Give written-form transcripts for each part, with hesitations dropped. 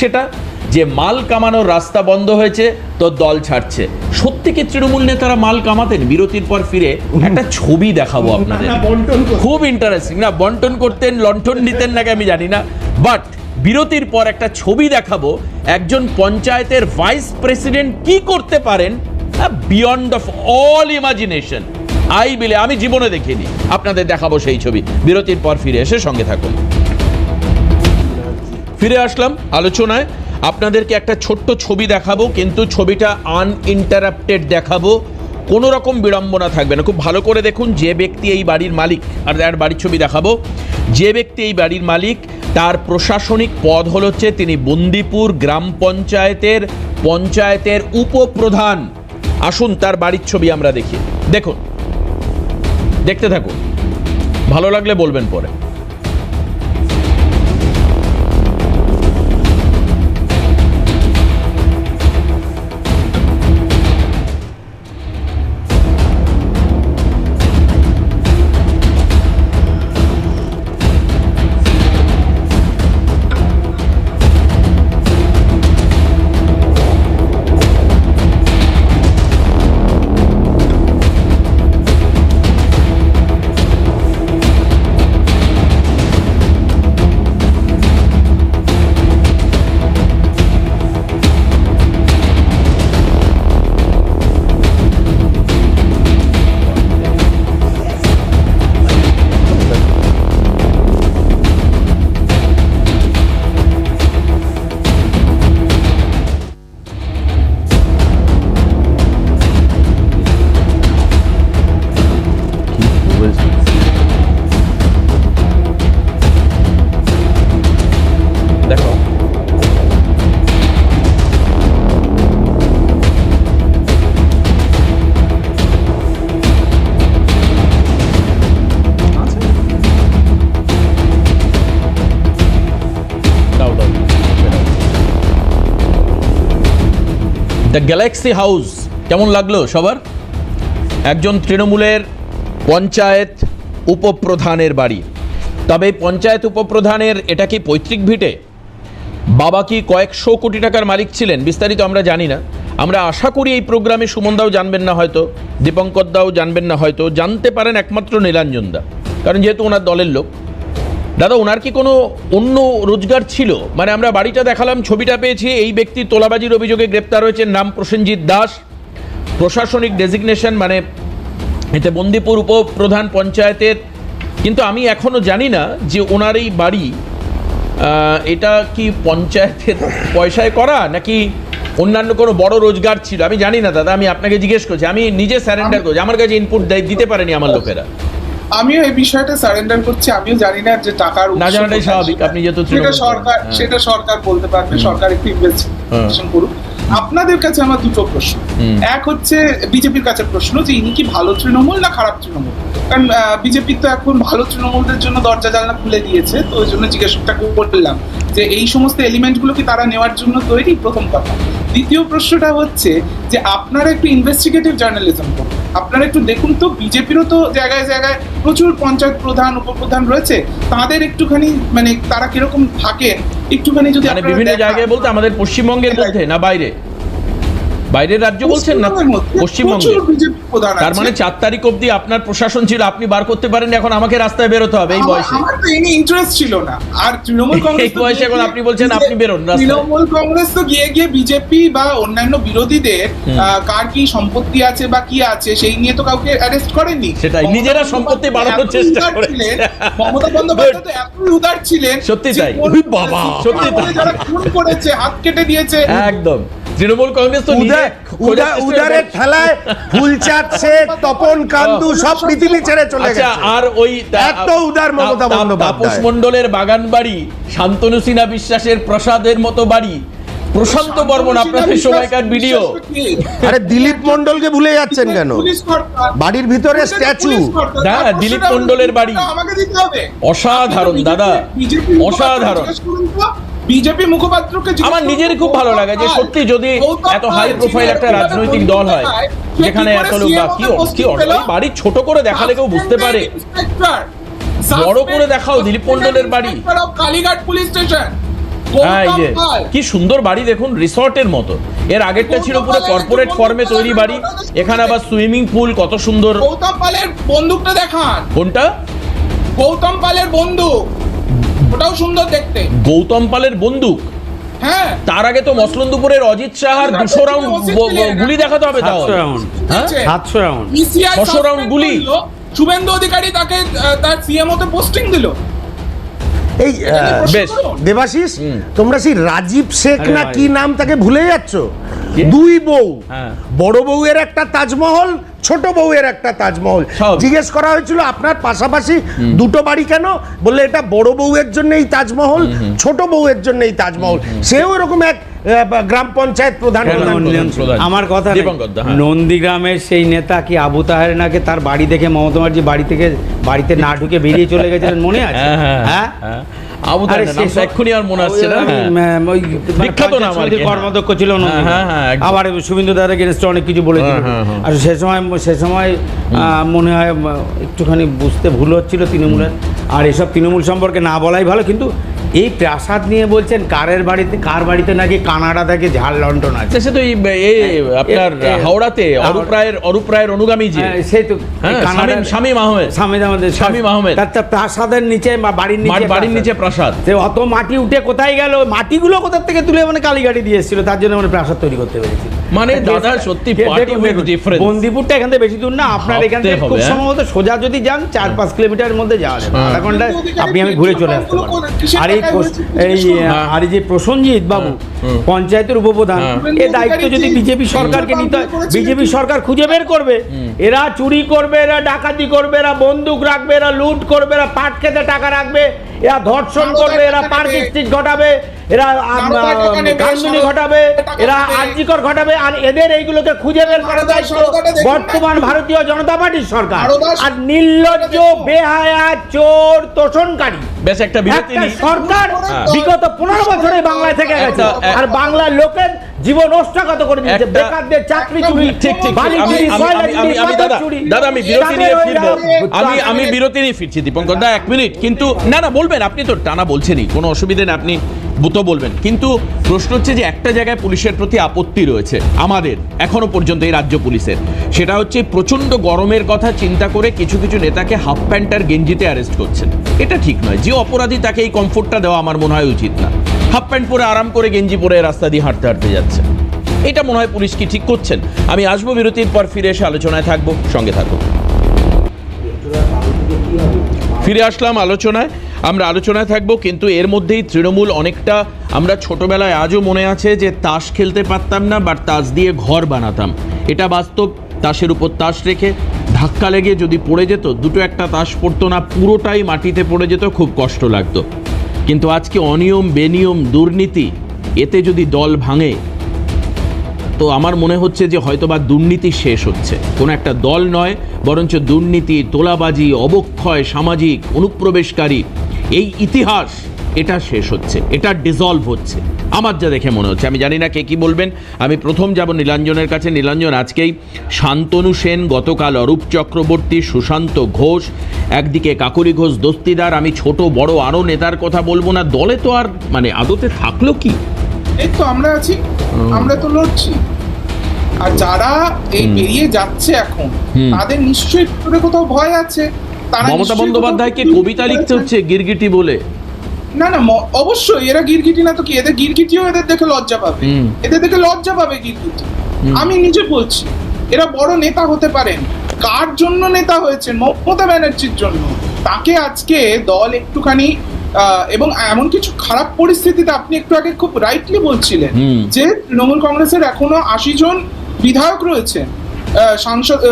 সেটা যে মাল কামানোর রাস্তা বন্ধ হয়েছে তো দল ছাড়ছে। সত্যি কি তৃণমূল নেতারা মাল কামাতেন? বিরতির পর ফিরে একটা ছবি দেখাবো আপনাদের, খুব ইন্টারেস্টিং। না বন্টন করতেন, লণ্ঠন নিতেন নাকি আমি জানি না, বাট বিরতির পর একটা ছবি দেখাবো একজন পঞ্চায়েতের ভাইস প্রেসিডেন্ট কি করতে পারেন বিয়ন্ড অফ অল ইমাজিনেশন। আমি জীবনে দেখিনি, আপনাদের দেখাবো সেই ছবি। বিরতির পর ফিরে এসে সঙ্গে থাকুন। ফিরে আসলাম আলোচনায়। আপনাদেরকে একটা ছোট্ট ছবি দেখাবো, কিন্তু ছবিটা আনইন্টারাপ্টেড দেখাবো, কোনো রকম বিড়ম্বনা থাকবে না। খুব ভালো করে দেখুন। যে ব্যক্তি এই বাড়ির মালিক, আর বাড়ির ছবি দেখাবো, যে ব্যক্তি এই বাড়ির মালিক তার প্রশাসনিক পদ হচ্ছে তিনি বন্দিপুর গ্রাম পঞ্চায়েতের উপপ্রধান। আসুন তার বাড়ির ছবি আমরা দেখি। দেখুন, দেখতে থাকুন, ভালো লাগলে বলবেন পরে। দেখো, দ্য গ্যালাক্সি হাউস কেমন লাগলো সবার? একজন তৃণমূলের পঞ্চায়েত উপপ্রধানের বাড়ি। তবে পঞ্চায়েত উপপ্রধানের এটা কি পৈতৃক ভিটে? বাবা কি কয়েকশো কোটি টাকার মালিক ছিলেন? বিস্তারিত আমরা জানি না। আমরা আশা করি এই প্রোগ্রামে সুমনদাও জানবেন না, হয়তো দীপঙ্কর দাও জানবেন না, হয়তো জানতে পারেন একমাত্র নীলাঞ্জন দা, কারণ যেহেতু ওনার দলের লোক। দাদা, ওনার কি কোনো অন্য রোজগার ছিল? মানে আমরা বাড়িটা দেখালাম, ছবিটা পেয়েছি, এই ব্যক্তি তোলাবাজির অভিযোগে গ্রেপ্তার হয়েছেন, নাম প্রসেনজিৎ দাস, প্রশাসনিক ডেজিগনেশন মানে এতে বন্দিপুর উপপ্রধান পঞ্চায়েতের। কিন্তু আমি এখনো জানি না যে ওনার এই বাড়ি এটা কি পঞ্চায়েতের পয়সায় করা নাকি অন্যান্য কোনো বড় রোজগার ছিল, আমি জানি না দাদা। আমি আপনাকে জিজ্ঞেস করছি, আমি নিজে স্যারেন্ডার করছি, আমার কাছে ইনপুট দিতে পারেনি আমার লোকেরা। আমিও এই বিষয়টা সারেন্ডার করছি। আমিও জানি না যে টাকার না জানাটাই স্বাভাবিক। আপনি যেহেতু সেটা সরকার বলতে পারবে, সরকার একটু ইনভেস্টিগেশন করুক। আপনাদের কাছে আমার দুটো প্রশ্ন। এক হচ্ছে বিজেপির কাছে প্রশ্ন যে ইনি কি ভালো তৃণমূল না খারাপ তৃণমূল? কারণ বিজেপি তো এখন ভালো তৃণমূলদের জন্য দরজা জানলা খুলে দিয়েছে, তো ওই জন্য জিজ্ঞাসাটা করলাম যে এই সমস্ত এলিমেন্টগুলো কি তারা নেওয়ার জন্য তৈরি? প্রথম কথা। দ্বিতীয় প্রশ্নটা হচ্ছে যে আপনারা একটু ইনভেস্টিগেটিভ জার্নালিজম করুন, আপনারা একটু দেখুন তো বিজেপিরও তো জায়গায় জায়গায় প্রচুর পঞ্চায়েত প্রধান উপপ্রধান রয়েছে, তাদের একটুখানি মানে তারা কিরকম থাকেন একটুখানি যদি বিভিন্ন জায়গায় বলতে আমাদের পশ্চিমবঙ্গের মধ্যে না বাইরে, বাইরের রাজ্য বলছেন না পশ্চিমবঙ্গে, তার মানে 4 তারিখ অবধি আপনার প্রশাসন ছিল, আপনি বার করতে পারেন, এখন আমাকে রাস্তায় বেরোতে হবে এই বয়সে। আমার তো এনি ইন্টারেস্ট ছিল না। আর তৃণমূল কংগ্রেস এই বয়সে এখন আপনি বলছেন আপনি বেরোন রাস্তায়। তৃণমূল কংগ্রেস তো গিয়ে বিজেপি বা অন্যান্য বিরোধীদের কার কি সম্পত্তি আছে বা কি আছে সেই নিয়ে তো কাউকে অ্যারেস্ট করেনি। সেটাই, নিজেরা সম্পত্তি বাড়ানোর চেষ্টা করেছিলেন। মমতা বন্দ্যোপাধ্যায় তো এতই উদার ছিলেন, সত্যি তাই। বাবা, সত্যি তাই। যারা খুন করেছে, হাত কেটে দিয়েছে, একদম। তৃণমূল কংগ্রেস তো উদারের ঠেলায় ফুলচাঁদ শেখ, তপন কান্দু সব পৃথিবী ছেড়ে চলে গেছে। আর ওই এত উদার মমতা বন্দ্যোপাধ্যায়। তাপস মণ্ডলের বাগান বাড়ি, শান্তনু সিনহা বিশ্বাসের প্রসাদের মতো বাড়ি, প্রশান্ত বর্মন আপনাদের সময়কার ভিডিও। আরে দিলীপ মণ্ডলকে ভুলে যাচ্ছেন কেন? বাড়ির ভিতরে স্ট্যাচু। দিলীপ মণ্ডলের বাড়ি অসাধারণ দাদা, অসাধারণ। বিজেপি মুখপাত্রকে আমার নিজের খুব ভালো লাগে যে সত্যি যদি এত হাই প্রোফাইল একটা রাজনৈতিক দল হয় যেখানে এত লোক, কি বাড়ি ছোট করে দেখালে কেউ বুঝতে পারে, বড় করে দেখাও দিলীপ মণ্ডলের বাড়ি। কালীঘাট পুলিশ স্টেশন হ্যাঁ, এই যে কি সুন্দর বাড়ি দেখুন, রিসর্টের মতো। এর আগেরটা ছিল পুরো কর্পোরেট ফর্মে তৈরি বাড়ি, এখানে আবার সুইমিং পুল, কত সুন্দর। গৌতম পালের বন্দুকটা দেখান। কোনটা? গৌতম পালের বন্দুক, ওটাও সুন্দর দেখতে। গৌতম পালের বন্দুক? হ্যাঁ, তার আগে তো মসলন্দপুরের অজিত সাহার 200 রাউন্ড গুলি দেখাতে হবে। তাও 700 রাউন্ড, হ্যাঁ 700 রাউন্ড, ECI 600 রাউন্ড গুলি। শুভেন্দু অধিকারী তাকে তার সিএমও তে পোস্টিং দিল। এই বেশ। দেবাশিস, তোমরা সেই রাজীব শেখ আরে না ভাই। কি নাম তাকে ভুলে যাচ্ছ? কে? দুই বউ, হ্যাঁ। বড় বউয়ের একটা তাজমহল, ছোট বউয়ের একটা তাজমহল। সব। জিজ্ঞেস করা হয়েছিল আপনার পাশাপাশি দুটো বাড়ি কেন, বললে এটা বড় বউয়ের জন্য এই তাজমহল, ছোট বউয়ের জন্য এই তাজমহল। সেও এরকম এক গ্রাম পঞ্চায়েত প্রধান কেন প্রধান বললেন? করছিল। প্রধান। আমার কথা নেই। দীপঙ্কর দা, হ্যাঁ। নন্দীগ্রামের সেই নেতা কি আবু তাহের নাকে তার বাড়ি দেখে মমতা ব্যানার্জি বাড়িতে না ঢুকে বেরিয়ে চলে গেছিলেন, মনে আছে? হ্যাঁ, আবু আরে তাহের নাম সেসব- এক্ষুনি আর মনে আসছে না। হ্যাঁ। ওই বিখ্যাত নাম আর কি, হ্যাঁ। কর্মাধ্যক্ষ ছিল নন্দীগ্রামে। হ্যাঁ, হ্যাঁ, একদম। আবার শুভেন্দু দাদার এগেনস্টে অনেক কিছু বলেছিল। হ্যাঁ, হ্যাঁ। আর সে সময় মনে হয় একটুখানি বুঝতে ভুল হচ্ছিল তৃণমূলের। আর এসব তৃণমূল সম্পর্কে না বলাই ভালো। কিন্তু এই প্রাসাদ নিয়ে বলছেন কার বাড়িতে নাকি কানাডা থেকে ঝাড় লন্ডন আছে। সে তো আপনার হাওড়াতে অরূপ রায়ের অনুগামী যে, সেই তো হ্যাঁ, কানাডার শামীম আহমেদ। শামীম আহমেদ তার প্রাসাদের নিচে বা বাড়ির নিচে প্রাসাদ। সে অত মাটি উঠে কোথায় গেল, মাটিগুলো কোথা থেকে তুলে মানে কালীঘাটি দিয়ে এসেছিল, তার জন্য মানে প্রাসাদ তৈরি করতে পেরেছি। মানে দাদা সত্যি party with difference। বন্দিপুরটা এখান থেকে বেশি দূর না, আপনার এখান থেকে ভাবতে খুব হবে, হ্যাঁ। সম্ভবত সোজা যদি যান 4-5 কিলোমিটারের মধ্যে যাওয়া যাবে, আধা ঘন্টায় আপনি আমি ঘুরে চলে আসতে পারবেন। আর এই যে প্রসেনজিৎ বাবু পঞ্চায়েতের উপপ্রধান, এ দায়িত্ব যদি বিজেপি সরকারকে নিতে হয়, বিজেপি সরকার খুঁজে বের করবে এরা চুরি করবে, এরা ডাকাতি করবে, এরা বন্দুক রাখবে, এরা লুট করবে, এরা পাট খেতে টাকা রাখবে, এরা ধর্ষণ করবে, এরা পার্ক স্ট্রিট ঘটাবে, এরা কান্দুনি ঘটাবে, এরা আর্জিকর ঘটাবে। আর এদের এইগুলোকে খুঁজে বের করার দায়িত্ব বর্তমান ভারতীয় জনতা পার্টির সরকার। আর নির্লজ্জ, বেহায়া, চোর, তোষণকারী বেশ, একটা বিরতি একটা নিই। সরকার বিগত 15 বছরে বাংলায় থেকে গেছে। আর বাংলার লোকের জীবন ওষ্ঠাগত করে দিয়েছে। একটা- বেকারদের চাকরি চুরি, ঠিক বালি চুরি, কয়লা চুরি, পাথর চুরি। দাদা আমি বিরতি নিয়ে তাদের ফিরবো। ওইরা- আমি বিরতি নিয়ে ফিরছি দীপঙ্কর দা, 1 মিনিট। কিন্তু না বলবেন, আপনি তো টানা বলছেনই, কোনো অসুবিধা নেই, আপনি তো বলবেন। কিন্তু প্রশ্ন হচ্ছে যে একটা জায়গায় পুলিশের প্রতি আপত্তি রয়েছে আমাদের এখনো পর্যন্ত, এই রাজ্য পুলিশের। সেটা হচ্ছে প্রচন্ড গরমের কথা চিন্তা করে কিছু কিছু নেতাকে হাফ প্যান্ট আর গেঞ্জিতে অ্যারেস্ট করছেন। এটা ঠিক নয়। যে অপরাধী তাকে এই কমফোর্টটা দেওয়া আমার মনে হয় উচিত না। হাফ প্যান্ট পরে আরাম করে গেঞ্জি পরে রাস্তা দিয়ে হাঁটতে হাঁটতে যাচ্ছে, এটা মনে হয় পুলিশ কি ঠিক করছেন? আমি আসবো বিরতির পর, ফিরে এসে আলোচনায় থাকবো, সঙ্গে থাকবো। ফিরে আসলাম আলোচনায়। আমরা আলোচনায় থাকবো, কিন্তু এর মধ্যেই তৃণমূল অনেকটা, আমরা ছোটবেলায় আজও মনে আছে যে তাস খেলতে পারতাম না, বাট তাস দিয়ে ঘর বানাতাম। এটা বাস্তব। তাসের উপর তাস রেখে ধাক্কা লেগে যদি পড়ে যেত, দুটো একটা তাস পড়তো না, পুরোটাই মাটিতে পড়ে যেত, খুব কষ্ট লাগতো। কিন্তু আজকে অনিয়ম, বেনিয়ম, দুর্নীতি, এতে যদি দল ভাঙে, তো আমার মনে হচ্ছে যে হয়তোবা দুর্নীতি শেষ হচ্ছে। কোনো একটা দল নয়, বরঞ্চ দুর্নীতি, তোলাবাজি, অবক্ষয়, সামাজিক অনুপ্রবেশকারী, এই ইতিহাস, এটা শেষ হচ্ছে, এটা ডিসলভ হচ্ছে আমার যা দেখে মনে হচ্ছে। আমি জানি না কে কি বলবেন। আমি প্রথম যাব নীলাঞ্জনের কাছে। নীলাঞ্জন, আজকেই শান্তনু সেন, গতকাল অরূপ চক্রবর্তী, সুশান্ত ঘোষ, একদিকে কাকুরি ঘোষ দস্তিদার, আমি ছোট বড় আরও নেতার কথা বলবো না, দলে তো আর মানে আদতে থাকলো কি? এই তো আমরা আছি, আমরা তো লড়ছি। আর যারা এই বেরিয়ে যাচ্ছে এখন, তাদের নিশ্চয়ই ভিতরে কোথাও ভয় আছে। তারা মমতা নিশ্চয়ই বন্দ্যোপাধ্যায়কে কোথাও কবিতা লিখতে হচ্ছে গিরগিটি বলে। না অবশ্যই এরা গিরগিটি না তো কি, এদের গিরগিটিও এদের দেখে লজ্জা পাবে। এদের দেখে লজ্জা পাবে গিরগিটি। আমি নিজে বলছি, এরা বড় নেতা হতে পারেন। কার জন্য নেতা হয়েছেন? মমতা ব্যানার্জির জন্য। তাকে আজকে দল একটুখানি এবং এমন কিছু খারাপ পরিস্থিতিতে, আপনি একটু আগে খুব রাইটলি বলছিলেন যে তৃণমূল কংগ্রেসের এখনো 80 জন বিধায়ক রয়েছেন,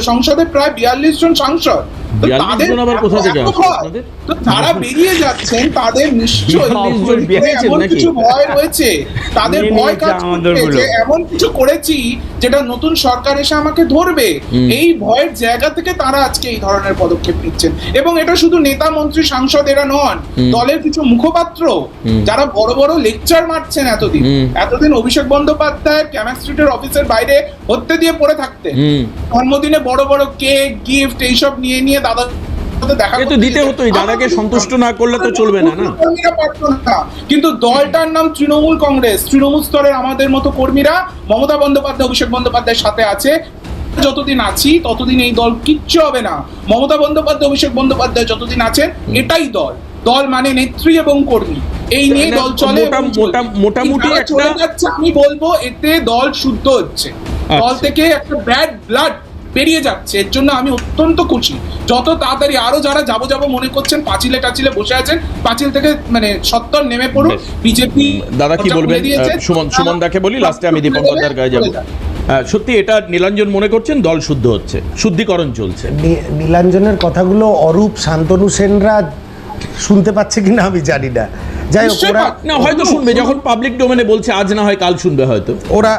সংসদে প্রায় 42 জন সাংসদ। তো 42 তাদের জন আবার কোথা থেকে এত আসছে ভয়। আপনাদের? তো তারা বেরিয়ে যাচ্ছেন, তাদের নিশ্চয়ই 42 জন বেরিয়েছেন এমন নাকি? কিছু ভয় রয়েছে, তাদের নিয়ে ভয় নিয়েছে কাজ আমাদের করছে গুলো। যে এমন কিছু করেছি যেটা নতুন সরকার এসে আমাকে ধরবে। এই ভয়ের জায়গা থেকে তারা আজকে এই ধরনের পদক্ষেপ নিচ্ছেন। এবং এটা শুধু নেতা, মন্ত্রী, সাংসদ এরা নন, দলের কিছু মুখপাত্র যারা বড় বড় লেকচার মারছেন এতদিন অভিষেক বন্দ্যোপাধ্যায় ক্যামাক স্ট্রিটের অফিসের বাইরে হত্যে দিয়ে পড়ে থাকতে, জন্মদিনে বড় বড় কেক, গিফট এইসব নিয়ে দাদা দেখা এ তো দিতে হতোই, দাদাকে সন্তুষ্ট না করলে তো চলবে না, না? কর্মীরা পারতো না। কিন্তু দলটার নাম তৃণমূল কংগ্রেস, তৃণমূল স্তরের আমাদের মতো কর্মীরা মমতা বন্দ্যোপাধ্যায়, অভিষেক বন্দ্যোপাধ্যায়ের সাথে আছে। যতদিন আছি ততদিন এই দল কিচ্ছু হবে না। মমতা বন্দ্যোপাধ্যায়, অভিষেক বন্দ্যোপাধ্যায় যতদিন আছেন, এটাই দল। দল মানে নেত্রী এবং কর্মী, এই নিয়ে দল চলে। মোটামুটি এই যারা একটা চলে যাচ্ছে, আমি বলবো এতে দল শুদ্ধ হচ্ছে, দল থেকে একটা ব্যাড ব্লাড বেরিয়ে যাচ্ছে। এর জন্য আমি অত্যন্ত খুশি। যত তাড়াতাড়ি আরো যারা যাবো যাবো মনে করছেন, পাঁচিলে টাচিলে বসে আছেন, পাঁচিল থেকে মানে সত্তর নেমে পড়ুন। বিজেপি দাদা কি বলবেন? সুমন দাকে বলি, লাস্টে আমি দীপঙ্কর দার গায়ে যাবো। সত্যি এটা নীলাঞ্জন মনে করছেন দল শুদ্ধ হচ্ছে, শুদ্ধিকরণ চলছে? নীলাঞ্জনের কথাগুলো অরূপ, শান্তনু সেনরা শুনতে পাচ্ছে কিনা আমি জানি না। যাই হোক, ওরা না হয়তো শুনবে, যখন পাবলিক ডোমেনে বলছে আজ না হয় কাল শুনবে হয়তো ওরা।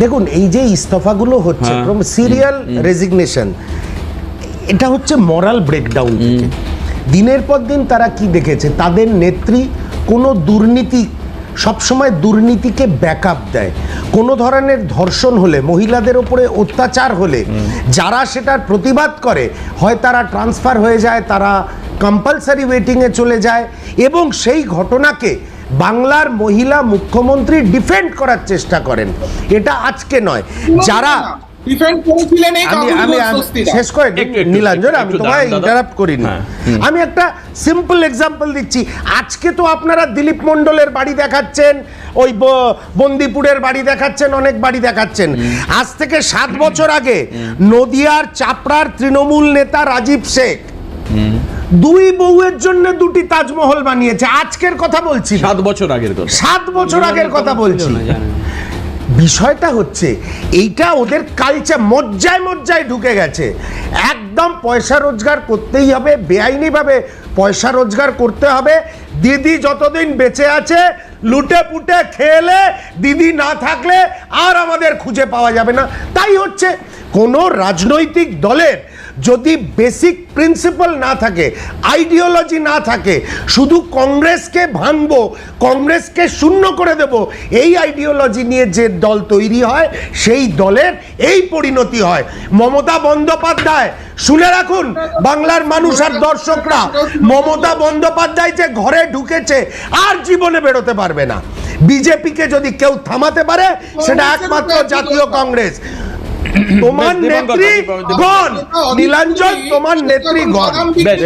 দেখুন, এই যে ইস্তফাগুলো হচ্ছে, সিরিয়াল রেজিগনেশন, এটা হচ্ছে মরাল ব্রেকডাউন থেকে। দিনের পর দিন তারা কি দেখেছে, তাদের নেত্রী কোনো দুর্নীতি, সবসময় দুর্নীতিকে ব্যাকআপ দেয়। কোনো ধরনের ধর্ষণ হলে, মহিলাদের উপরে অত্যাচার হলে যারা সেটার প্রতিবাদ করে, হয় তারা ট্রান্সফার হয়ে যায়, তারা কম্পালসারি ওয়েটিংয়ে চলে যায়, এবং সেই ঘটনাকে বাংলার মহিলা মুখ্যমন্ত্রী ডিফেন্ড করার চেষ্টা করেন। এটা আজকে নয়, যারা আমি শেষ করে নীলাঞ্জন, আমি তোমায় ইন্টারাপ্ট করিনি। আমি একটা সিম্পল এক্সাম্পল দিচ্ছি। আজকে তো আপনারা দিলীপ মণ্ডলের বাড়ি দেখাচ্ছেন, ওই বন্দিপুরের বাড়ি দেখাচ্ছেন, অনেক বাড়ি দেখাচ্ছেন। আজ থেকে 7 বছর আগে নদিয়ার চাপড়ার তৃণমূল নেতা রাজীব শেখ 2 বউয়ের জন্য 2টি তাজমহল বানিয়েছে। আজকের কথা বলছি, 7 বছর আগের কথা, 7 বছর আগের কথা বলছি। বিষয়টা হচ্ছে এইটা ওদের কালচার, মজ্জায় ঢুকে গেছে। একদম পয়সা রোজগার করতেই হবে, বেআইনিভাবে পয়সা রোজগার করতে হবে। দিদি যতদিন বেঁচে আছে লুটে পুটে খেলে, দিদি না থাকলে আর আমাদের খুঁজে পাওয়া যাবে না। তাই হচ্ছে, কোনো রাজনৈতিক দলের যদি বেসিক প্রিন্সিপাল না থাকে, আইডিওলজি না থাকে, শুধু কংগ্রেসকে ভাঙবো, কংগ্রেসকে শূন্য করে দেব, এই আইডিওলজি নিয়ে যে দল তৈরি হয়, সেই দলের এই পরিণতি হয়। মমতা বন্দ্যোপাধ্যায়, শুনে রাখুন বাংলার মানুষ আর দর্শকরা, মমতা বন্দ্যোপাধ্যায় যে ঘরে ঢুকেছে আর জীবনে বেরোতে পারবে না। বিজেপিকে যদি কেউ থামাতে পারে, সেটা একমাত্র জাতীয় কংগ্রেস। তোমার নেত্রী গণ, নীলাঞ্জন, তোমার নেত্রী গণ। বেশ,